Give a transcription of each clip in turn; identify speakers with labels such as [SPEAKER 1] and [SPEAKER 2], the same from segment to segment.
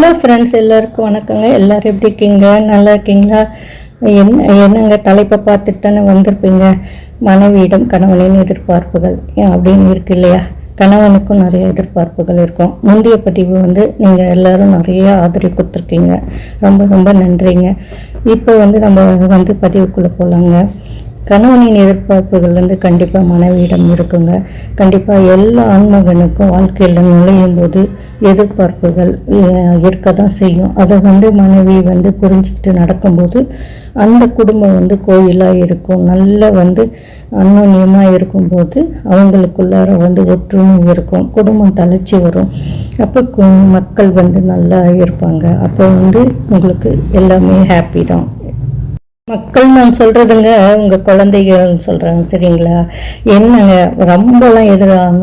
[SPEAKER 1] Hello friends, எல்லாருக்கும் வணக்கங்க. எல்லோரும் எப்படி இருக்கீங்க? நல்லா இருக்கீங்களா? என்னங்க தலைப்பை பார்த்துட்டு தானே வந்திருப்பீங்க. மனைவியிடம் கணவனின் எதிர்பார்ப்புகள் அப்படின்னு இருக்கு இல்லையா? கணவனுக்கும் நிறைய எதிர்பார்ப்புகள் இருக்கும். முந்தைய பதிவு நீங்கள் எல்லோரும் நிறைய ஆதரவு கொடுத்துருக்கீங்க. ரொம்ப ரொம்ப நன்றிங்க. இப்போ நம்ம பதிவுக்குள்ளே போகலாங்க. கணவனின் எதிர்பார்ப்புகள் கண்டிப்பாக மனைவியிடம் இருக்குங்க. கண்டிப்பாக எல்லா ஆண்மகனுக்கும் வாழ்க்கையில் நுழையும் போது எதிர்பார்ப்புகள் இருக்க தான் செய்யும். அதை மனைவி புரிஞ்சுக்கிட்டு நடக்கும்போது அந்த குடும்பம் கோயிலாக இருக்கும். நல்ல அந்யோன்யமாக இருக்கும்போது அவங்களுக்குள்ளார ஒற்றுமை இருக்கும். குடும்பம் தலைச்சி வரும். அப்போ மக்கள் நல்லா இருப்பாங்க. அப்போ உங்களுக்கு எல்லாமே ஹாப்பி தான். மக்கள் நான் சொல்கிறதுங்க, உங்கள் குழந்தைகள் சொல்கிறாங்க, சரிங்களா? என்னங்க ரொம்பலாம்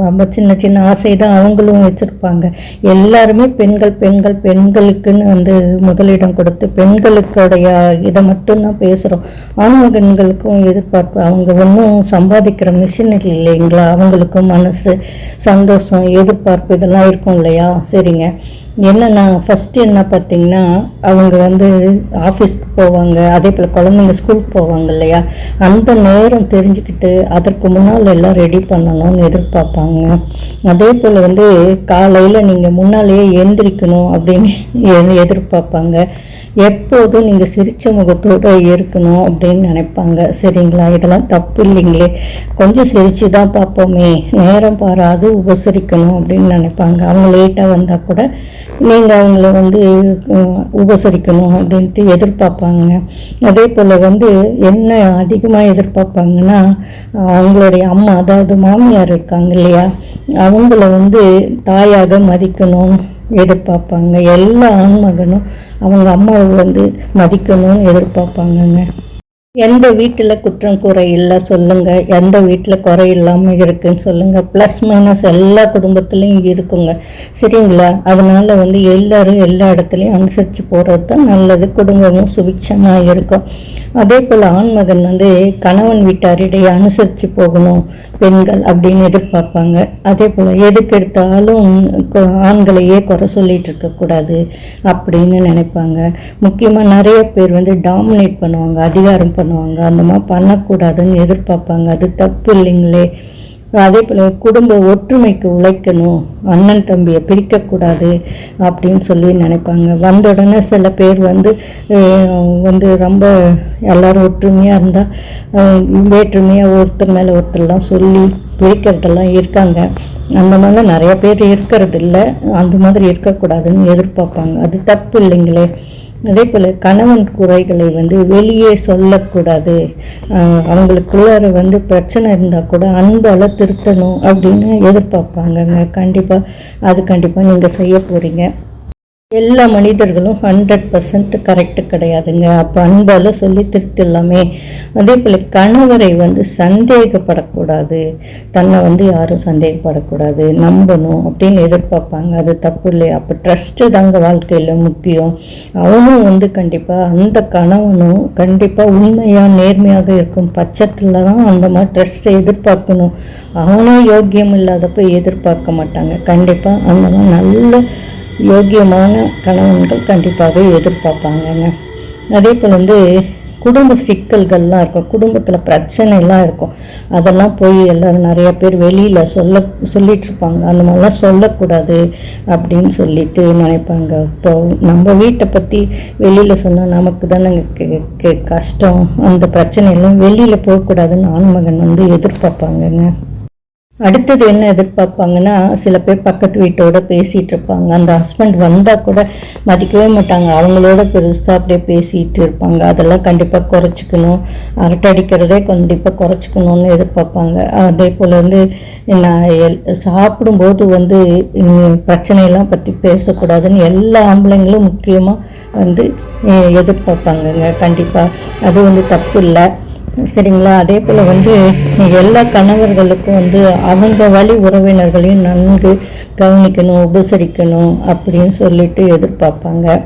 [SPEAKER 1] ரொம்ப சின்ன சின்ன ஆசை தான் அவங்களும் வச்சுருப்பாங்க. எல்லாருமே பெண்களுக்குன்னு முதலிடம் கொடுத்து பெண்களுடைய இதை மட்டும்தான் பேசுகிறோம். ஆண்மகன்களுக்கும் எதிர்பார்ப்பு. அவங்க ஒன்றும் சம்பாதிக்கிற மிஷின் இல்லைங்களா? அவங்களுக்கும் மனசு, சந்தோஷம், எதிர்பார்ப்பு இதெல்லாம் இருக்கும் இல்லையா? சரிங்க. என்னென்னா ஃபஸ்ட்டு என்ன பார்த்தீங்கன்னா, அவங்க ஆஃபீஸ்க்கு போவாங்க. அதே போல் குழந்தைங்க ஸ்கூலுக்கு போவாங்க இல்லையா? அந்த நேரம் தெரிஞ்சுக்கிட்டு அதற்கு முன்னால் எல்லாம் ரெடி பண்ணணும்னு எதிர்பார்ப்பாங்க. அதே போல் காலையில் நீங்கள் முன்னாலேயே எழுந்திரிக்கணும் அப்படின்னு எதிர்பார்ப்பாங்க. எப்போதும் நீங்கள் சிரித்த முகத்தோடு இருக்கணும் அப்படின்னு நினைப்பாங்க. சரிங்களா? இதெல்லாம் தப்பு இல்லைங்களே. கொஞ்சம் சிரித்து தான் பார்ப்போமே, நேரம் பாராது உபசரிக்கணும் அப்படின்னு நினைப்பாங்க. அவங்க லேட்டாக வந்தால் கூட நீங்கள் அவங்கள உபசரிக்கணும் அப்படின்ட்டு எதிர்பார்ப்பாங்க. அதே போல் என்ன அதிகமாக எதிர்பார்ப்பாங்கன்னா, அவங்களுடைய அம்மா, அதாவது மாமியார் இருக்காங்க இல்லையா, அவங்கள தாயாக மதிக்கணும் எதிர்பார்ப்பாங்க. எல்லா ஆண்மகனும் அவங்க அம்மாவை மதிக்கணும்னு எதிர்பார்ப்பாங்கங்க. எந்த வீட்டில் குற்றம் குறை இல்லை சொல்லுங்கள், எந்த வீட்டில் குறை இல்லாமல் இருக்குன்னு சொல்லுங்கள். ப்ளஸ் மைனஸ் எல்லா குடும்பத்துலேயும் இருக்குங்க. சரிங்களா? அதனால் எல்லோரும் எல்லா இடத்துலையும் அனுசரித்து போகிறது தான் நல்லது. குடும்பமும் சுபிட்சமாக இருக்கும். அதே போல் ஆண்மகன் கணவன் வீட்டாரிடையே அனுசரித்து போகணும் பெண்கள் அப்படின்னு எதிர்பார்ப்பாங்க. அதே போல் எதுக்கு எடுத்தாலும் ஆண்களையே குறை சொல்லிகிட்டு இருக்கக்கூடாது அப்படின்னு நினைப்பாங்க. முக்கியமாக நிறைய பேர் டாமினேட் பண்ணுவாங்க, அதிகாரம் பண்ணுவாங்க. அந்த மாதிரி பண்ணக்கூடாதுன்னு எதிர்பார்ப்பாங்க. அது தப்பு இல்லைங்களே. அதே போல் குடும்ப ஒற்றுமைக்கு உழைக்கணும், அண்ணன் தம்பியை பிரிக்கக்கூடாது அப்படின்னு சொல்லி நினைப்பாங்க. வந்த உடனே சில பேர் ரொம்ப எல்லோரும் ஒற்றுமையாக இருந்தால் வேற்றுமையாக ஒருத்தர் மேலே ஒருத்தர்லாம் சொல்லி பிரிக்கிறதெல்லாம் இருக்காங்க. அந்த மாதிரிலாம் நிறைய பேர் இருக்கிறது இல்லை. அந்த மாதிரி இருக்கக்கூடாதுன்னு எதிர்பார்ப்பாங்க. அது தப்பு இல்லைங்களே. அதே போல் கணவன் குறைகளை வெளியே சொல்லக்கூடாது. அவங்களுக்குள்ளார பிரச்சனை இருந்தால் கூட அன்பால் திருத்தணும் அப்படின்னு எதிர்பார்ப்பாங்கங்க. கண்டிப்பாக நீங்கள் செய்ய போகிறீங்க. எல்லா மனிதர்களும் 100% கரெக்டு கிடையாதுங்க. அப்போ அன்பால் சொல்லி திருத்திடலாமே. அதே போல் கணவரை சந்தேகப்படக்கூடாது. தன்னை யாரும் சந்தேகப்படக்கூடாது, நம்பணும் அப்படின்னு எதிர்பார்ப்பாங்க. அது தப்பு இல்லையா? அப்போ ட்ரஸ்ட்டு தாங்க வாழ்க்கையில் முக்கியம். அவனும் கண்டிப்பாக அந்த கணவனும் கண்டிப்பாக உண்மையாக நேர்மையாக இருக்கும் பட்சத்தில் தான் அந்த மாதிரி ட்ரஸ்ட்டை எதிர்பார்க்கணும். அவனும் யோக்கியம் இல்லாதப்போ எதிர்பார்க்க மாட்டாங்க. கண்டிப்பாக அந்த மாதிரி நல்ல யோக்கியமான கணவன்கள் கண்டிப்பாக எதிர்பார்ப்பாங்கங்க. அதே போல் குடும்ப சிக்கல்கள்லாம் இருக்கும். குடும்பத்தில் பிரச்சனைலாம் இருக்கும். அதெல்லாம் போய் எல்லோரும் நிறையா பேர் வெளியில் சொல்லிகிட்ருப்பாங்க. அந்த மாதிரிலாம் சொல்லக்கூடாது அப்படின்னு சொல்லிட்டு நினைப்பாங்க. இப்போ நம்ம வீட்டை பற்றி வெளியில் சொன்னால் நமக்கு தானே கஷ்டம். அந்த பிரச்சனையெல்லாம் வெளியில் போகக்கூடாதுன்னு ஆண்மகன் எதிர்பார்ப்பாங்கங்க. அடுத்தது என்ன எதிர்பார்ப்பாங்கன்னா, சில பேர் பக்கத்து வீட்டோட பேசிகிட்டு இருப்பாங்க. அந்த ஹஸ்பண்ட் வந்தால் கூட மதிக்கவே மாட்டாங்க. அவங்களோட பெருசாக அப்படியே பேசிகிட்டு இருப்பாங்க. அதெல்லாம் கண்டிப்பாக குறைச்சிக்கணும். அரட்டை அடிக்கிறதே கண்டிப்பாக குறைச்சிக்கணும்னு எதிர்பார்ப்பாங்க. அதே போல் நான் சாப்பிடும்போது பிரச்சனையெல்லாம் பற்றி பேசக்கூடாதுன்னு எல்லா ஆம்பளைங்களும் முக்கியமாக எதிர்பார்ப்பாங்கங்க. கண்டிப்பாக அது தப்பு இல்லை. சரிங்களா? அதே போல் எல்லா கணவர்களுக்கும் அவங்க வழி உறவினர்களையும் நன்கு கவனிக்கணும், உபசரிக்கணும் அப்படின்னு சொல்லிட்டு எதிர்பார்ப்பாங்க.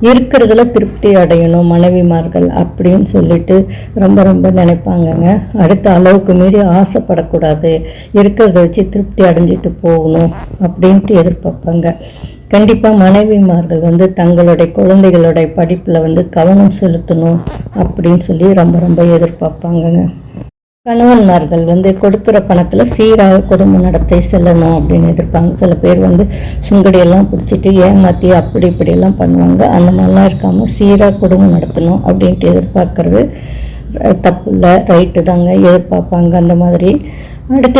[SPEAKER 1] இருக்கிறதுல திருப்தி அடையணும் மனைவிமார்கள் அப்படின்னு சொல்லிட்டு ரொம்ப ரொம்ப நினைப்பாங்கங்க. அடுத்த அளவுக்கு மீறி ஆசைப்படக்கூடாது, இருக்கிறத வச்சு திருப்தி அடைஞ்சிட்டு போகணும் அப்படின்ட்டு எதிர்பார்ப்பாங்க. கண்டிப்பாக மனைவிமார்கள் வந்து தங்களுடைய குழந்தைகளுடைய படிப்பில் வந்து கவனம் செலுத்தணும் அப்படின்னு சொல்லி ரொம்ப ரொம்ப எதிர்பார்ப்பாங்கங்க. கணவன்மார்கள் வந்து கொடுக்குற பணத்தில் சீராக குடும்ப நடத்தை செல்லணும் அப்படின்னு எதிர்ப்பாங்க. சில பேர் வந்து சுங்கடியெல்லாம் பிடிச்சிட்டு ஏமாற்றி அப்படி இப்படியெல்லாம் பண்ணுவாங்க. அந்த மாதிரிலாம் இருக்காமல் சீராக குடும்பம் நடத்தணும் அப்படின்ட்டு எதிர்பார்க்கறது தப்பு இல்லை, ரைட்டு தாங்க, எதிர்பார்ப்பாங்க அந்த மாதிரி. அடுத்து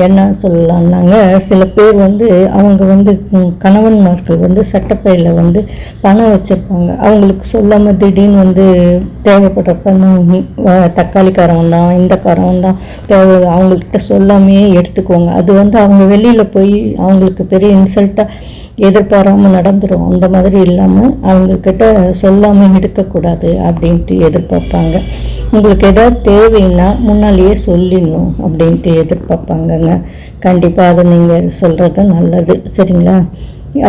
[SPEAKER 1] என்ன சொல்லலான்னாங்க, சில பேர் வந்து அவங்க வந்து கணவன்மார்கள் வந்து சட்டப்பையில் வந்து பணம் வச்சுருப்பாங்க. அவங்களுக்கு சொல்லாமல் திடீர்னு வந்து தேவைப்படுறப்ப தக்காளி காரம் தான் இந்த காரம் தான் அவங்கக்கிட்ட சொல்லாமையே எடுத்துக்குவாங்க. அது வந்து அவங்க வெளியில் போய் அவங்களுக்கு பெரிய இன்சல்ட்டாக எதிர்பாராமல் நடந்துடும். அந்த மாதிரி இல்லாமல் அவங்கக்கிட்ட சொல்லாமல் எடுக்கக்கூடாது அப்படின்ட்டு எதிர்பார்ப்பாங்க. உங்களுக்கு எதாவது தேவைன்னா முன்னாலேயே சொல்லிடணும் அப்படின்ட்டு எதிர்பார்ப்பாங்கங்க. கண்டிப்பாக அதை நீங்கள் சொல்கிறது நல்லது, சரிங்களா?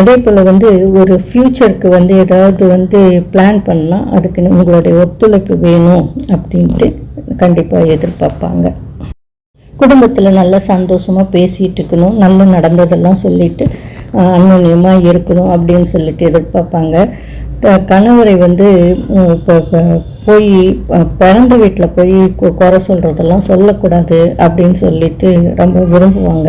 [SPEAKER 1] அதே போல் வந்து ஒரு ஃப்யூச்சருக்கு வந்து ஏதாவது வந்து பிளான் பண்ணால் அதுக்கு உங்களுடைய ஒத்துழைப்பு வேணும் அப்படின்ட்டு கண்டிப்பாக எதிர்பார்ப்பாங்க. குடும்பத்தில் நல்லா சந்தோஷமாக பேசிகிட்டு இருக்கணும், நல்லா நடந்ததெல்லாம் சொல்லிவிட்டு அந்யோன்யமாக இருக்கணும் அப்படின்னு சொல்லிட்டு எதிர்பார்ப்பாங்க. கணவரை வந்து இப்போ போய் பிறந்த வீட்டில் போய் குறை சொல்கிறதெல்லாம் சொல்லக்கூடாது அப்படின்னு சொல்லிட்டு ரொம்ப விரும்புவாங்க.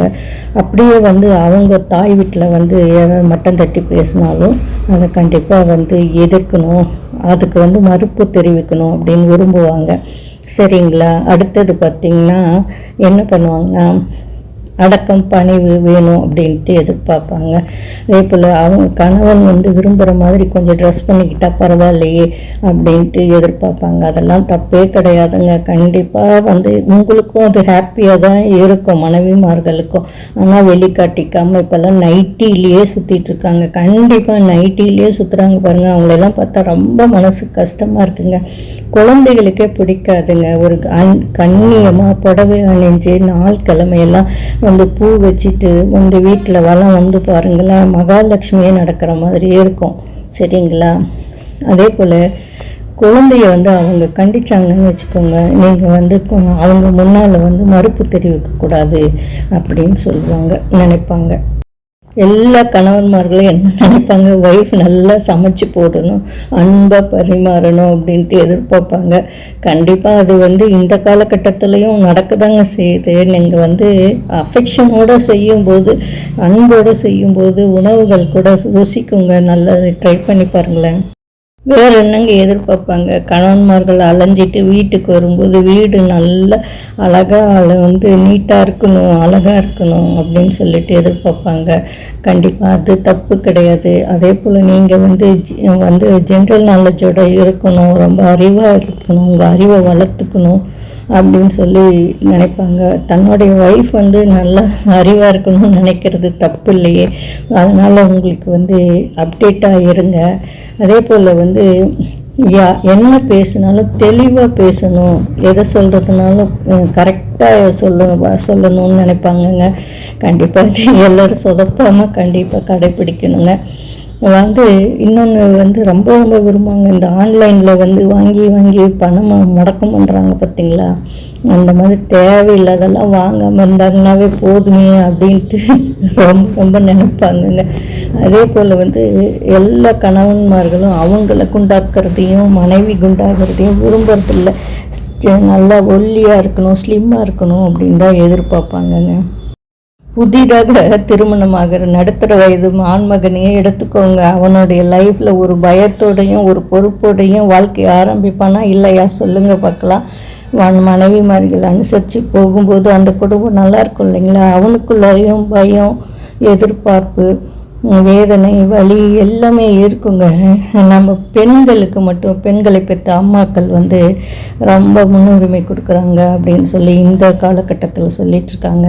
[SPEAKER 1] அப்படியே வந்து அவங்க தாய் வீட்டில் வந்து ஏதாவது மட்டம் தட்டி பேசினாலும் அதை கண்டிப்பாக வந்து எதிர்க்கணும், அதுக்கு வந்து மறுப்பு தெரிவிக்கணும் அப்படின்னு விரும்புவாங்க, சரிங்களா? அடுத்தது பார்த்திங்கன்னா என்ன பண்ணுவாங்கன்னா, அடக்கம் பணிவு வேணும் அப்படின்ட்டு எதிர்பார்ப்பாங்க. அதே போல் அவங்க கணவன் வந்து விரும்புகிற மாதிரி கொஞ்சம் ட்ரெஸ் பண்ணிக்கிட்டால் பரவாயில்லையே அப்படின்ட்டு எதிர்பார்ப்பாங்க. அதெல்லாம் தப்பே கிடையாதுங்க. கண்டிப்பாக வந்து உங்களுக்கும் அது ஹாப்பியாக தான் இருக்கும், மனைவிமார்களுக்கும். ஆனால் வெளிக்காட்டிக்காமல் இப்போல்லாம் நைட்டிலேயே சுற்றிட்டுருக்காங்க. கண்டிப்பாக நைட்டிலேயே சுற்றுறாங்க பாருங்கள். அவங்களெல்லாம் பார்த்தா ரொம்ப மனசு கஷ்டமாக இருக்குங்க. குழந்தைகளுக்கே பிடிக்காதுங்க. ஒரு கண்ணியமாக புடவை அணிஞ்சு நாள் கிழமையெல்லாம் வந்து பூ வச்சுட்டு வந்து வீட்டில் வளம் வந்து பாருங்களேன், மகாலட்சுமியே நடக்கிற மாதிரியே இருக்கும், சரிங்களா? அதே போல் குழந்தைய வந்து அவங்க கண்டிச்சாங்கன்னு வச்சுக்கோங்க, நீங்கள் வந்து அவங்க முன்னால் வந்து மறுப்பு தெரிவிக்கக்கூடாது அப்படின்னு சொல்லுவாங்க, நினைப்பாங்க. எல்லா கணவன்மார்களும் என்ன நினைப்பாங்க, ஒய்ஃப் நல்லா சமைச்சு போடணும், அன்பாக பரிமாறணும் அப்படின்ட்டு எதிர்பார்ப்பாங்க. கண்டிப்பாக அது வந்து இந்த காலகட்டத்துலேயும் நடக்கதாங்க செய்யுது. நீங்கள் வந்து அஃபெக்ஷனோடு செய்யும்போது, அன்போடு செய்யும்போது உணவுகள் கூட ருசிக்குங்க. நல்லா ட்ரை பண்ணி பாருங்களேன். வேறு என்னங்க எதிர்பார்ப்பாங்க, கணவன்மார்கள் அலைஞ்சிட்டு வீட்டுக்கு வரும்போது வீடு நல்ல அழகாக வந்து நீட்டாக இருக்கணும், அழகாக இருக்கணும் அப்படின்னு சொல்லிட்டு எதிர்பார்ப்பாங்க. கண்டிப்பாக அது தப்பு கிடையாது. அதே போல் நீங்கள் வந்து ஜென்ரல் நாலேஜோடு இருக்கணும், ரொம்ப அறிவாக இருக்கணும், உங்கள் அறிவை வளர்த்துக்கணும் அப்படின்னு சொல்லி நினைப்பாங்க. தன்னுடைய ஒய்ஃப் வந்து நல்லா அறிவாக இருக்கணும்னு நினைக்கிறது தப்பு இல்லையே. அதனால் உங்களுக்கு வந்து அப்டேட்டாக இருங்க. அதே போல் வந்து என்ன பேசினாலும் தெளிவாக பேசணும், எதை சொல்கிறதுனாலும் கரெக்டாக சொல்லணும்னு நினைப்பாங்கங்க. கண்டிப்பாக எல்லோரும் சொதப்பாமல் கண்டிப்பாக கடைப்பிடிக்கணுங்க. வந்து இன்னொன்று வந்து ரொம்ப ரொம்ப விரும்புவாங்க, இந்த ஆன்லைனில் வந்து வாங்கி பணமாக முடக்கம் பண்ணுறாங்க பார்த்தீங்களா? அந்த மாதிரி தேவையில்லாதெல்லாம் வாங்காமல் இருந்தாங்கன்னாவே போதுமே அப்படின்ட்டு ரொம்ப நினைப்பாங்கங்க. அதே போல் வந்து எல்லா கணவன்மார்களும் அவங்கள குண்டாக்குறதையும் மனைவி குண்டாகிறதையும் விரும்புறதில்லை. நல்லா ஒல்லியாக இருக்கணும், ஸ்லிம்மாக இருக்கணும் அப்படின்னு தான் எதிர்பார்ப்பாங்கங்க. புதிதாக திருமணமாகிற நடுத்தர வயது ஆண்மகனையே எடுத்துக்கோங்க. அவனுடைய லைஃப்பில் ஒரு பயத்தோடையும் ஒரு பொறுப்போடையும் வாழ்க்கையை ஆரம்பிப்பானா இல்லையா சொல்லுங்கள் பார்க்கலாம். மனைவிமார்கள் அனுசரித்து போகும்போது அந்த குடும்பம் நல்லா இருக்கும் இல்லைங்களா? அவனுக்குள்ளேயும் பயம், எதிர்பார்ப்பு, வேதனை, வலி எல்லாமே இருக்குங்க. நம்ம பெண்களுக்கு மட்டும், பெண்களை பெற்ற அம்மாக்கள் வந்து ரொம்ப முன்னுரிமை கொடுக்குறாங்க அப்படின்னு சொல்லி இந்த காலகட்டத்தில் சொல்லிகிட்ருக்காங்க.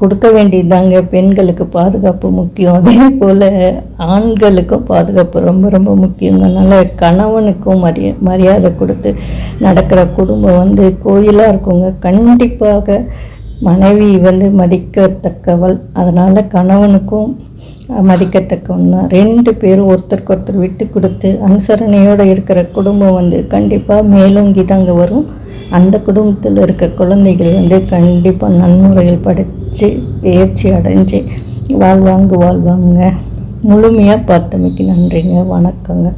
[SPEAKER 1] கொடுக்க வேண்டியதாங்க. பெண்களுக்கு பாதுகாப்பு முக்கியம், அதே போல் ஆண்களுக்கும் பாதுகாப்பு ரொம்ப ரொம்ப முக்கியங்க. அதனால் கணவனுக்கும் மரியாதை கொடுத்து நடக்கிற குடும்பம் வந்து கோயிலாக இருக்குங்க. கண்டிப்பாக மனைவி வந்து மதிக்கத்தக்கவள், அதனால் கணவனுக்கும் மதிக்கத்தக்கவன் தான். 2 பேரும் ஒருத்தருக்கு ஒருத்தர் விட்டு கொடுத்து அனுசரணையோடு இருக்கிற குடும்பம் வந்து கண்டிப்பாக மேலோங்கி தாங்க வரும். அந்த குடும்பத்தில் இருக்க குழந்தைகள் வந்து கண்டிப்பாக நன்முறையில் படித்து தேர்ச்சி அடைஞ்சு வாழ்வாங்க. முழுமையாக பார்த்தமைக்கு நன்றிங்க. வணக்கங்க.